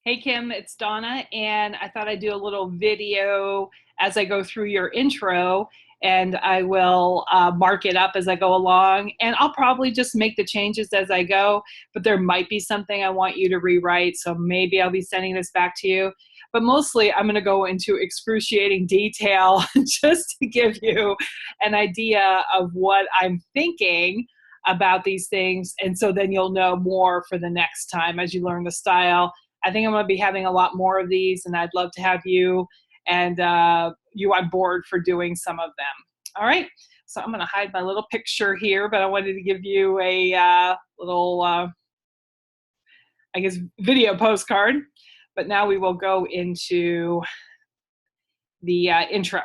Hey Kim, it's Donna, and I thought I'd do a little video as I go through your intro, and I will mark it up as I go along, and I'll probably just make the changes as I go, but there might be something I want you to rewrite, so maybe I'll be sending this back to you. But mostly, I'm going to go into excruciating detail just to give you an idea of what I'm thinking about these things, and so then you'll know more for the next time as you learn the style. I think I'm going to be having a lot more of these, and I'd love to have you and you on board for doing some of them. All right. So I'm going to hide my little picture here, but I wanted to give you a little, I guess, video postcard. But now we will go into the intro.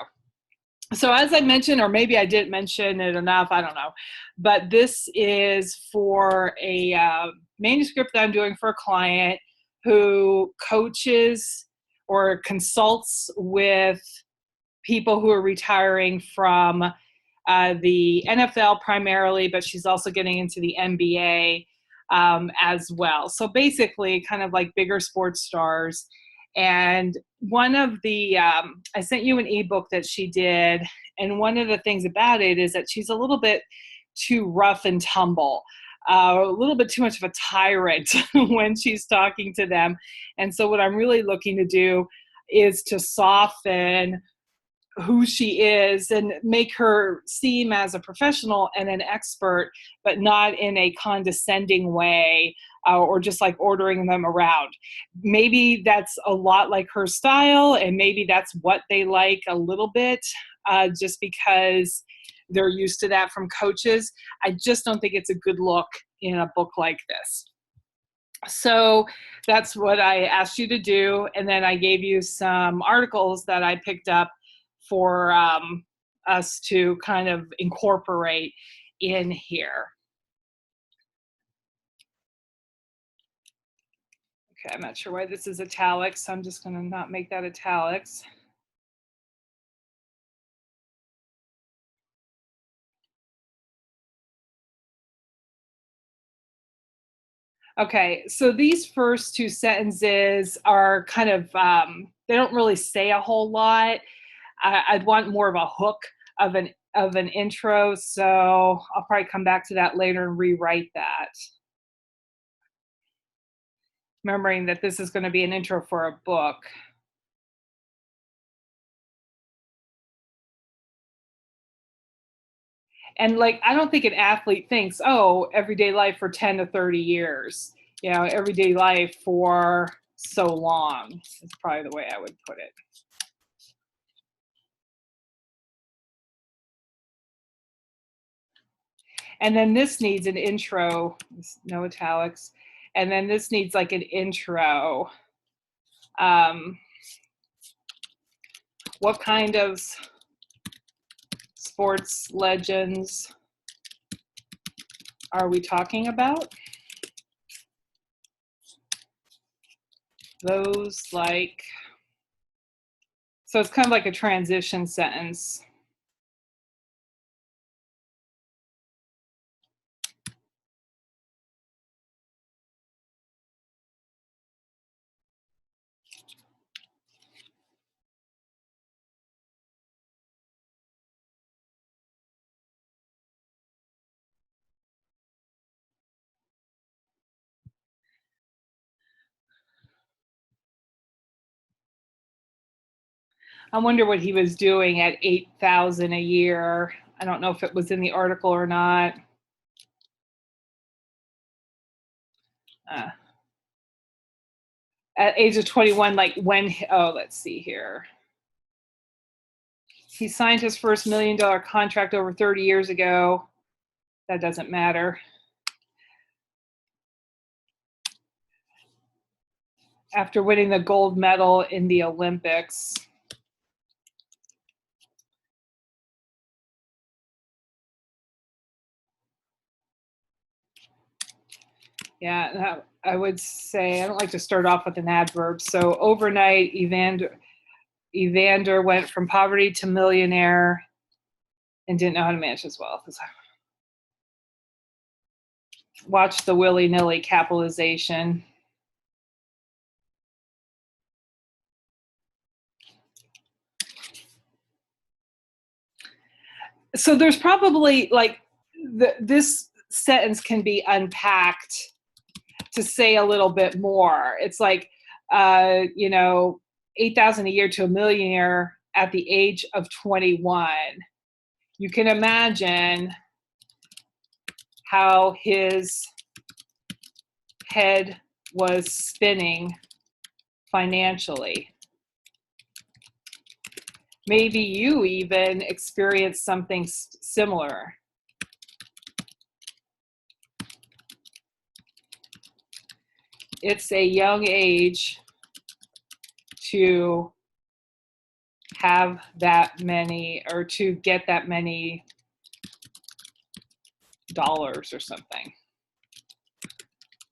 So as I mentioned, or maybe I didn't mention it enough, I don't know, but this is for a manuscript that I'm doing for a client who coaches or consults with people who are retiring from the NFL primarily, but she's also getting into the NBA as well. So basically, kind of like bigger sports stars. And one of the, I sent you an ebook that she did, and one of the things about it is that she's a little bit too rough and tumble. A little bit too much of a tyrant when she's talking to them. And so what I'm really looking to do is to soften who she is and make her seem as a professional and an expert, but not in a condescending way or just like ordering them around. Maybe that's a lot like her style, and maybe that's what they like a little bit, just because they're used to that from coaches. I just don't think it's a good look in a book like this. So that's what I asked you to do. And then I gave you some articles that I picked up for us to kind of incorporate in here. Okay, I'm not sure why this is italics, so I'm just going to not make that italics. Okay, so these first two sentences are kind of, they don't really say a whole lot. I'd want more of a hook of an intro, so I'll probably come back to that later and rewrite that. Remembering that this is going to be an intro for a book. And like, I don't think an athlete thinks, oh, everyday life for 10 to 30 years, everyday life for so long is probably the way I would put it. And then this needs an intro, no italics. And then this needs like an intro. What kind of sports legends are we talking about? Those like, so it's kind of like a transition sentence. I wonder what he was doing at 8,000 a year. I don't know if it was in the article or not. At age of 21, like when, oh, let's see here. He signed his first $1 million contract over 30 years ago. That doesn't matter. After winning the gold medal in the Olympics. Yeah, I would say I don't like to start off with an adverb. So overnight, Evander went from poverty to millionaire and didn't know how to manage his wealth. Watch the willy-nilly capitalization. So there's probably like this sentence can be unpacked to say a little bit more. It's like, 8,000 a year to a millionaire at the age of 21. You can imagine how his head was spinning financially. Maybe you even experienced something similar. It's a young age to have that many, or to get that many dollars or something.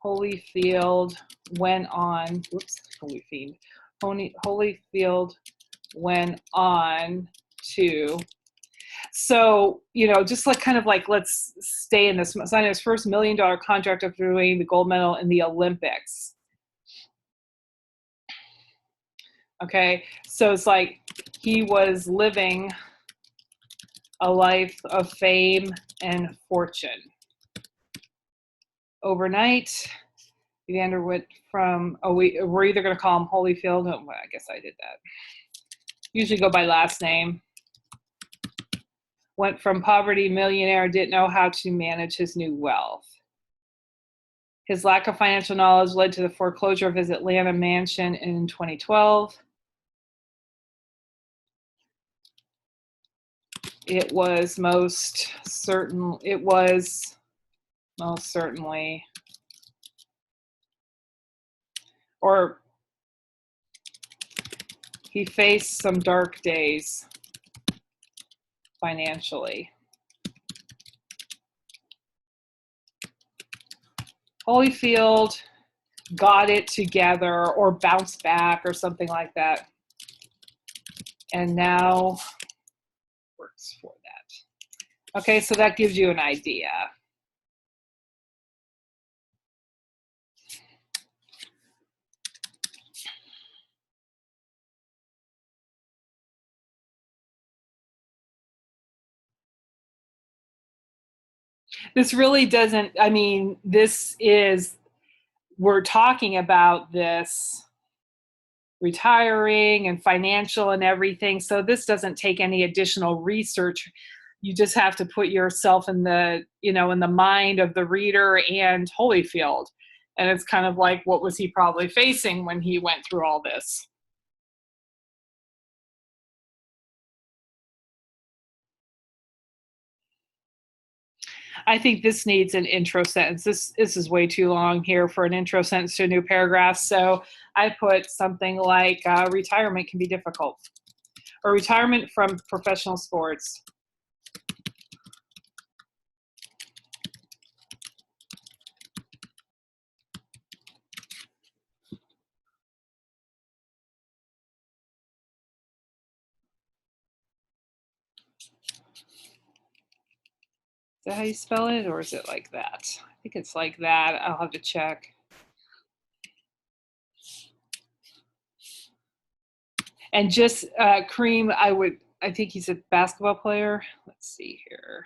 Holyfield went on, Holyfield went on to, so, just like kind of like, let's stay in this, signing his first $1 million contract after winning the gold medal in the Olympics. Okay, so it's like he was living a life of fame and fortune. Overnight, Evander went from, we're either going to call him Holyfield. Oh, well, I guess I did that. Usually go by last name. Went from poverty millionaire, didn't know how to manage his new wealth. His lack of financial knowledge led to the foreclosure of his Atlanta mansion in 2012. It was most certainly, or he faced some dark days financially. Holyfield got it together or bounced back or something like that, and now works for that. Okay, so that gives you an idea. This really doesn't, we're talking about this retiring and financial and everything. So this doesn't take any additional research. You just have to put yourself in the, in the mind of the reader and Holyfield. And it's kind of like, what was he probably facing when he went through all this? I think this needs an intro sentence. This is way too long here for an intro sentence to a new paragraph. So I put something like retirement can be difficult, or retirement from professional sports. Is that how you spell it, or is it like that? I think it's like that. I'll have to check. And just Kareem, I think he's a basketball player. Let's see here.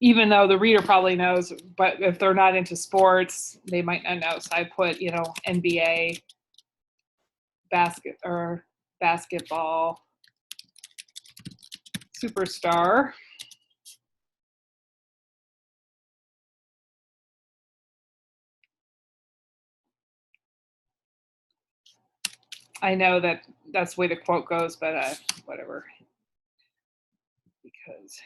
Even though the reader probably knows, but if they're not into sports, they might not know. So I put, NBA basketball superstar. I know that's the way the quote goes, but whatever. Because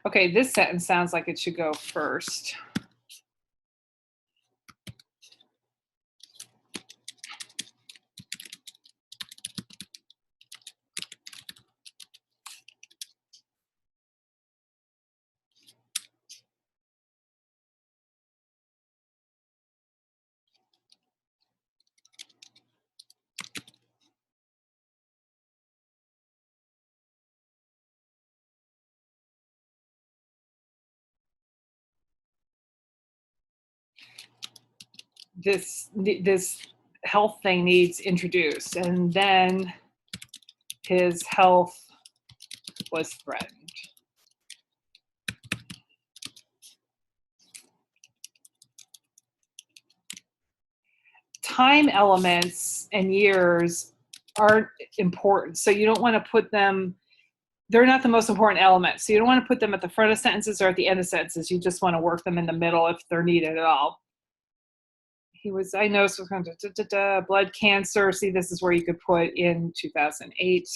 okay, this sentence sounds like it should go first. this health thing needs introduced, and then his health was threatened. Time elements and years aren't important, so you don't want to put them, they're not the most important elements, so you don't want to put them at the front of sentences or at the end of sentences. You just want to work them in the middle if they're needed at all. He was diagnosed with blood cancer. See, this is where you could put in 2008.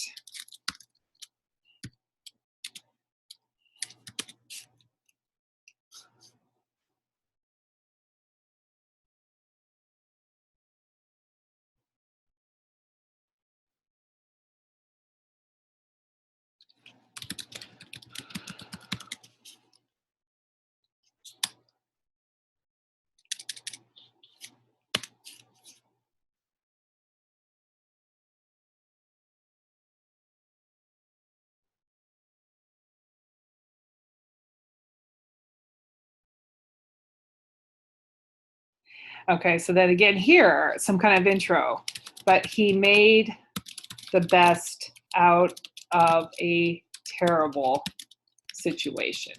Okay, so then again here, some kind of intro, but he made the best out of a terrible situation.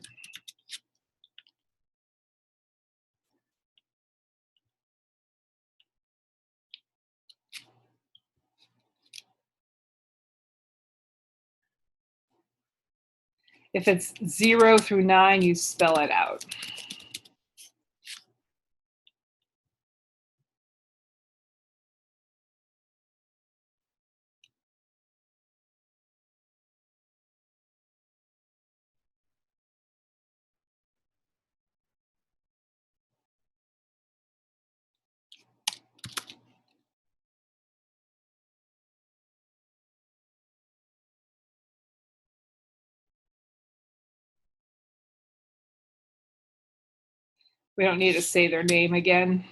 If it's 0 through 9, you spell it out. We don't need to say their name again.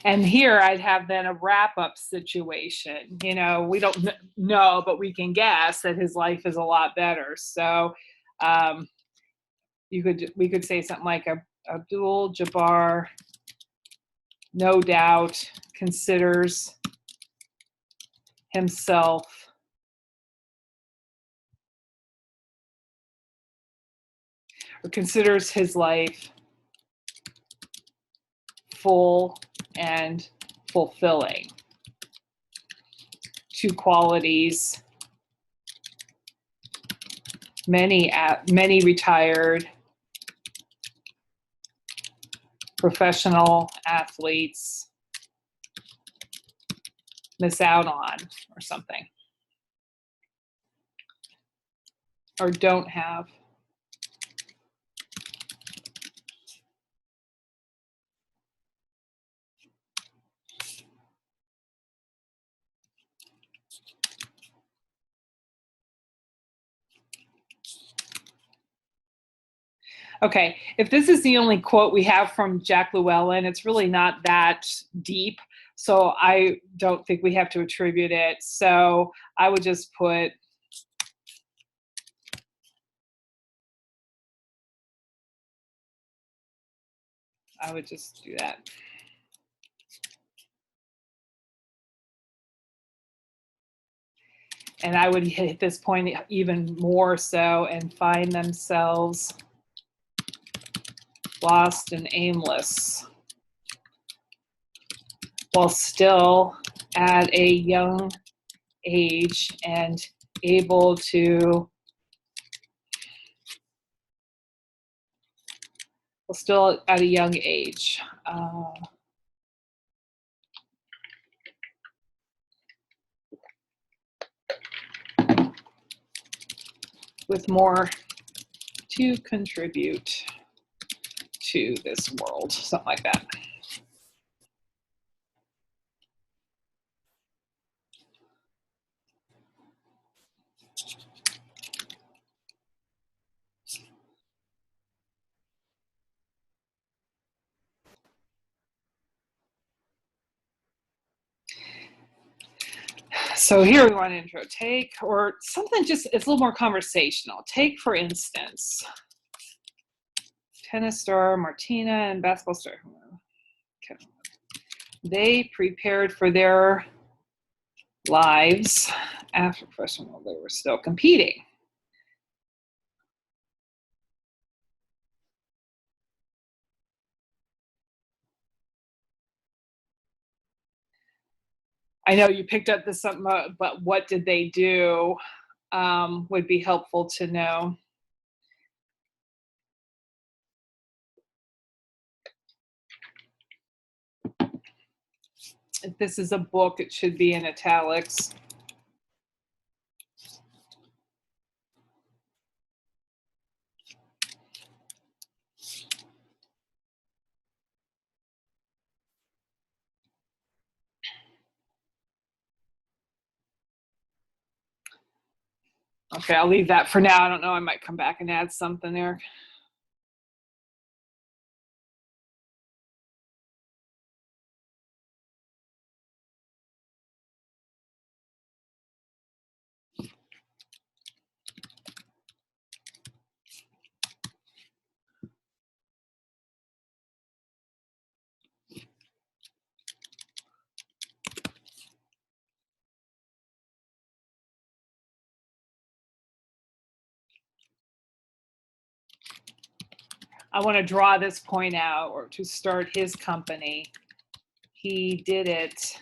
And here I'd have then a wrap-up situation. You know, we don't know, but we can guess that his life is a lot better. So we could say something like Abdul Jabbar, no doubt, considers himself or considers his life full and fulfilling. Two qualities many retired professional athletes miss out on, or something, or don't have. Okay, if this is the only quote we have from Jack Llewellyn, it's really not that deep, so I don't think we have to attribute it. So I would just put, I would just do that. And I would hit this point even more so and find themselves lost and aimless while still at a young age and able to, well, still at a young age. With more to contribute to this world, something like that. So here we want to intro. Take, or something just, it's a little more conversational. Take, for instance, tennis star Martina and basketball star. Okay. They prepared for their lives after professional. They were still competing. I know you picked up this something, but what did they do would be helpful to know. If this is a book, it should be in italics. Okay, I'll leave that for now. I don't know, I might come back and add something there. I want to draw this point out, or to start his company. He did it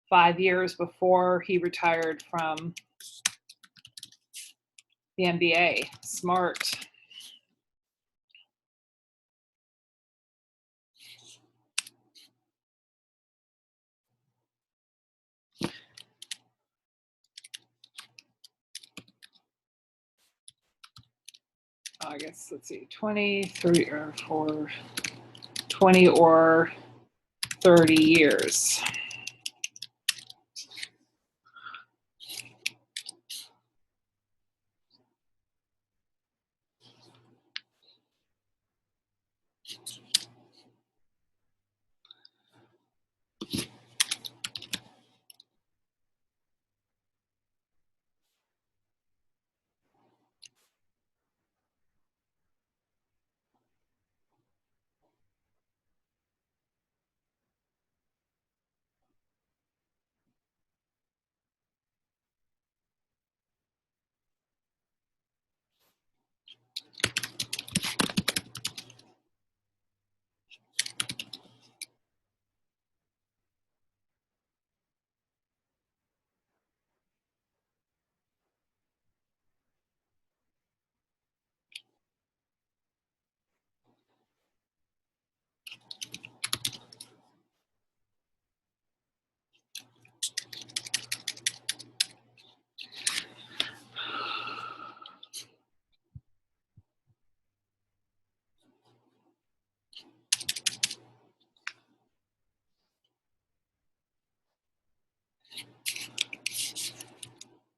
5 years before he retired from the NBA. Smart. I guess, let's see, 23 or 4, 20 or 30 years.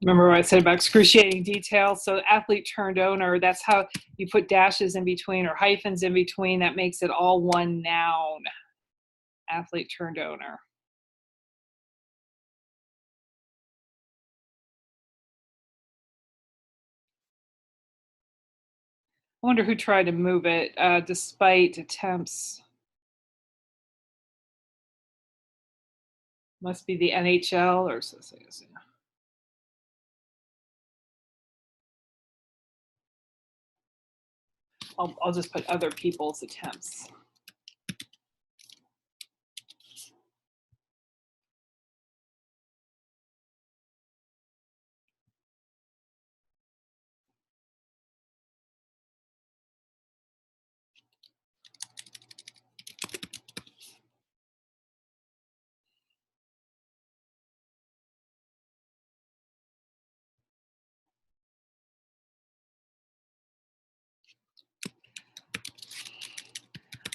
Remember what I said about excruciating detail? So athlete turned owner, that's how you put dashes in between or hyphens in between. That makes it all one noun. Athlete turned owner. I wonder who tried to move it despite attempts. Must be the NHL or something. I'll just put other people's attempts.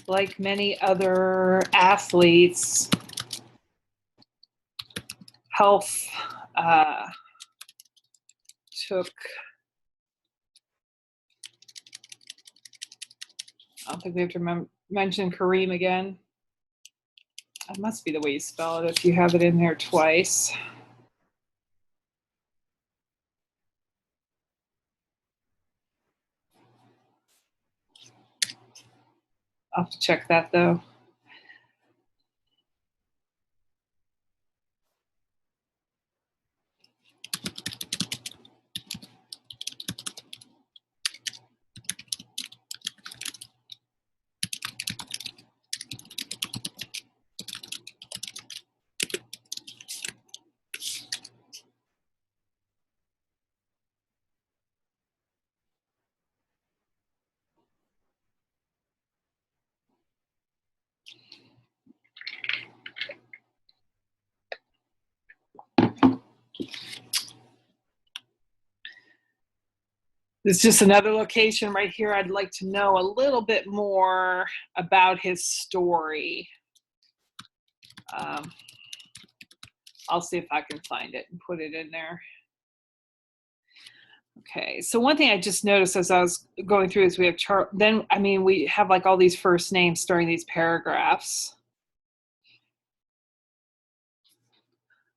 Like many other athletes, health took, I don't think we have to mention Kareem again. That must be the way you spell it if you have it in there twice. I'll have to check that though. It's just another location right here. I'd like to know a little bit more about his story. I'll see if I can find it and put it in there. Okay, so one thing I just noticed as I was going through is we have we have like all these first names starting these paragraphs.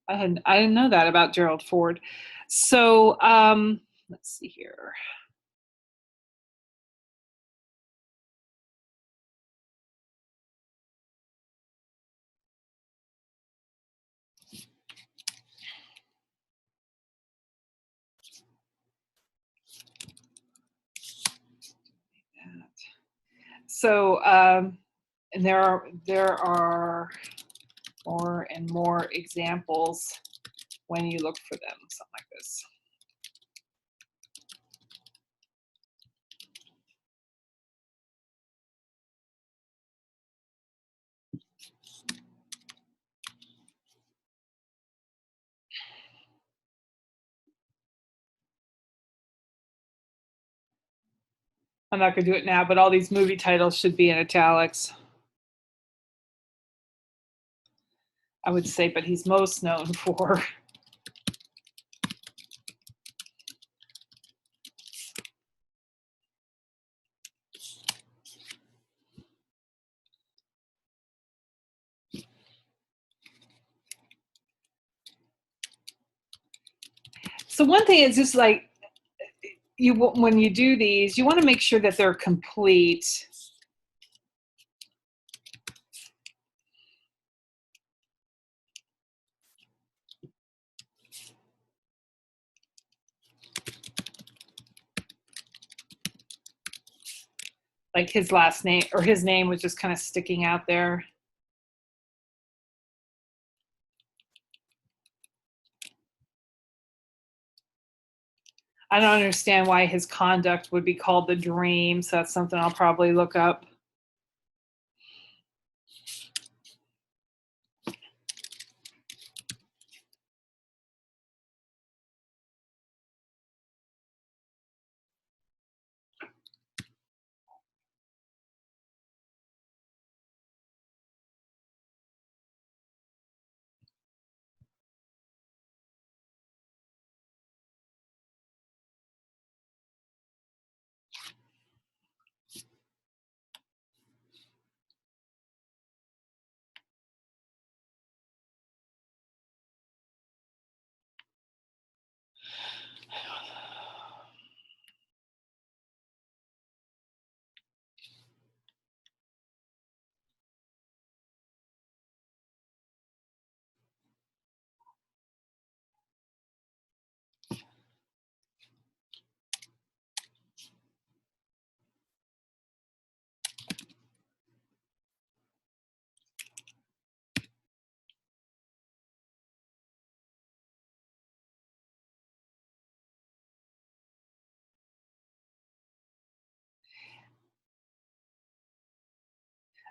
I didn't know that about Gerald Ford. So let's see here. So and there are more and more examples when you look for them, something like this. I'm not going to do it now, but all these movie titles should be in italics. I would say, but he's most known for so one thing is just like when you do these, you want to make sure that they're complete. Like his last name or his name was just kind of sticking out there. I don't understand why his conduct would be called The Dream, so that's something I'll probably look up.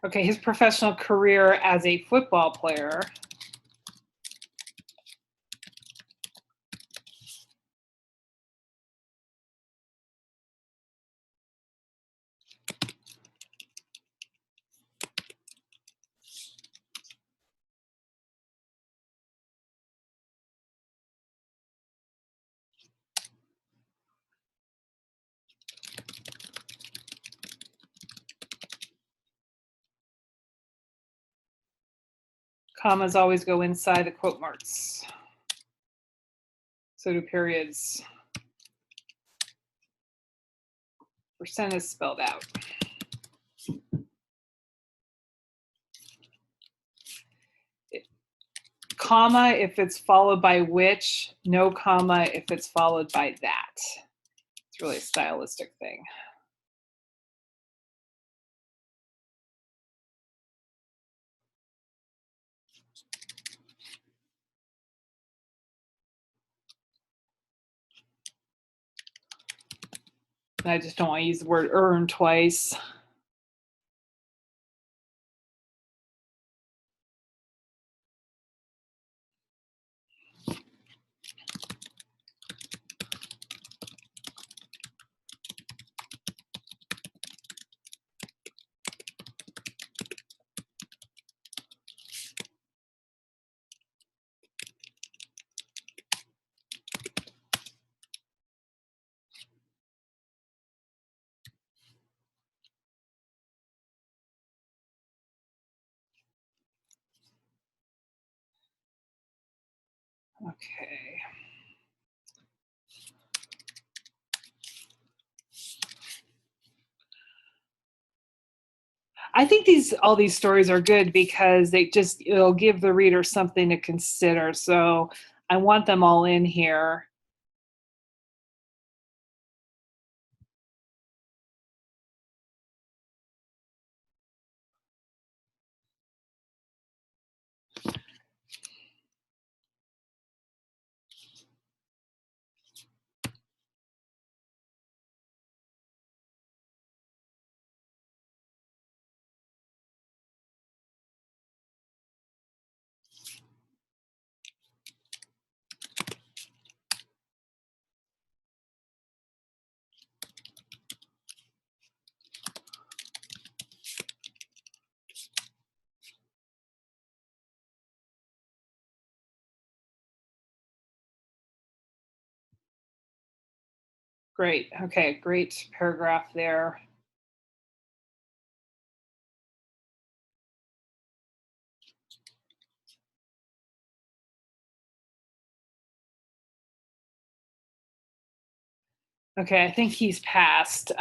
Okay, his professional career as a football player. Commas always go inside the quote marks. So do periods. Percent is spelled out. comma if it's followed by which, no comma if it's followed by that. It's really a stylistic thing. And I just don't want to use the word earn twice. Okay. I think all these stories are good because it'll give the reader something to consider. So I want them all in here. Great. Okay, great paragraph there. Okay, I think he's passed.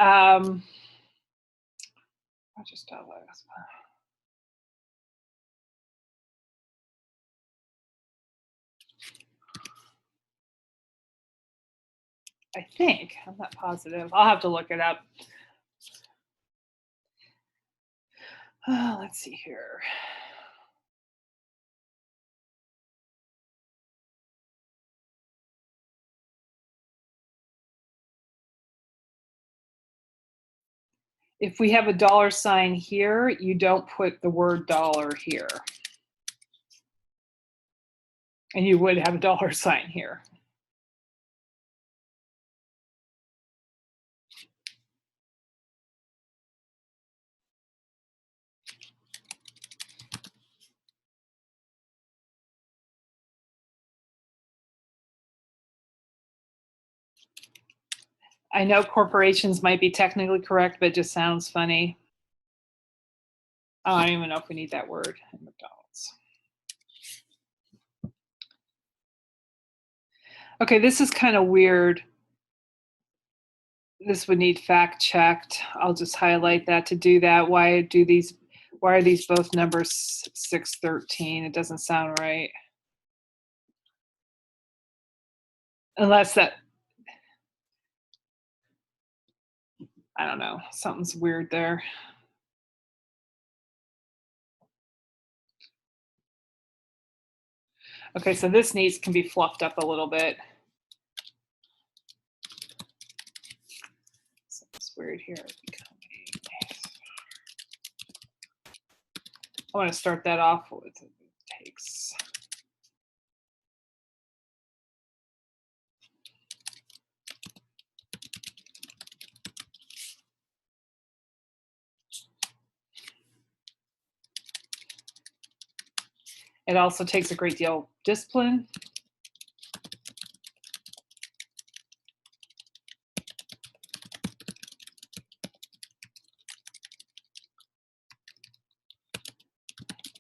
I think. I'm not positive. I'll have to look it up. Let's see here. If we have a dollar sign here, you don't put the word dollar here. And you would have a dollar sign here. I know corporations might be technically correct, but it just sounds funny. Oh, I don't even know if we need that word in McDonald's. Okay, this is kind of weird. This would need fact checked. I'll just highlight that to do that. Why are these both numbers 613? It doesn't sound right. Unless that, I don't know, something's weird there. Okay, so this can be fluffed up a little bit. Something's weird here. I want to start that off with takes. It also takes a great deal of discipline.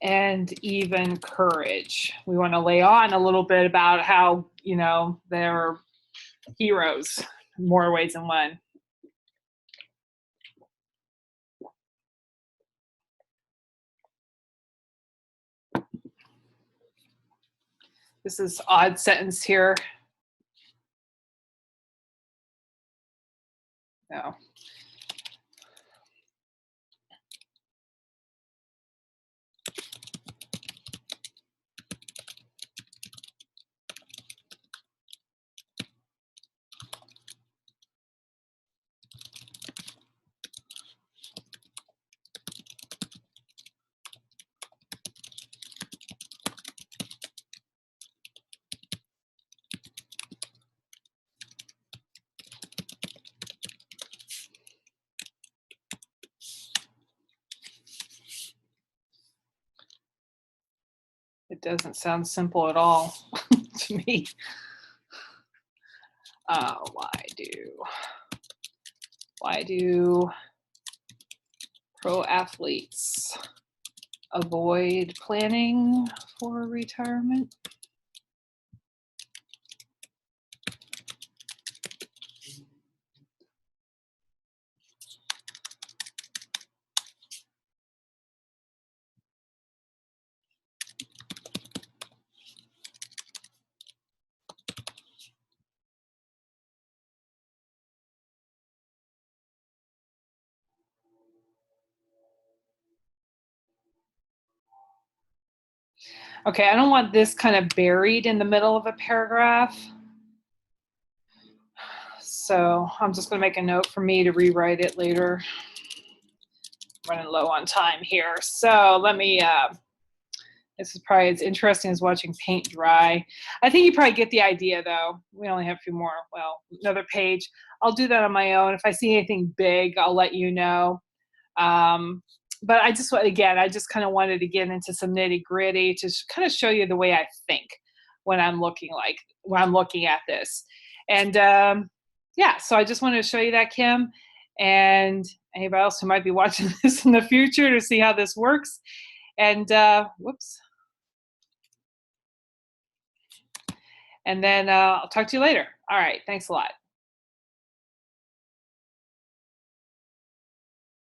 And even courage. We want to lay on a little bit about how, they're heroes in more ways than one. This is odd sentence here. No. It doesn't sound simple at all to me. Why do pro athletes avoid planning for retirement? Okay, I don't want this kind of buried in the middle of a paragraph. So I'm just going to make a note for me to rewrite it later. Running low on time here. So let me, this is probably as interesting as watching paint dry. I think you probably get the idea though. We only have a few more, well, another page. I'll do that on my own. If I see anything big, I'll let you know. But I just, again, I just kind of wanted to get into some nitty gritty to kind of show you the way I think when I'm looking at this. And yeah, so I just wanted to show you that, Kim, and anybody else who might be watching this in the future to see how this works. And whoops. And then I'll talk to you later. All right, thanks a lot.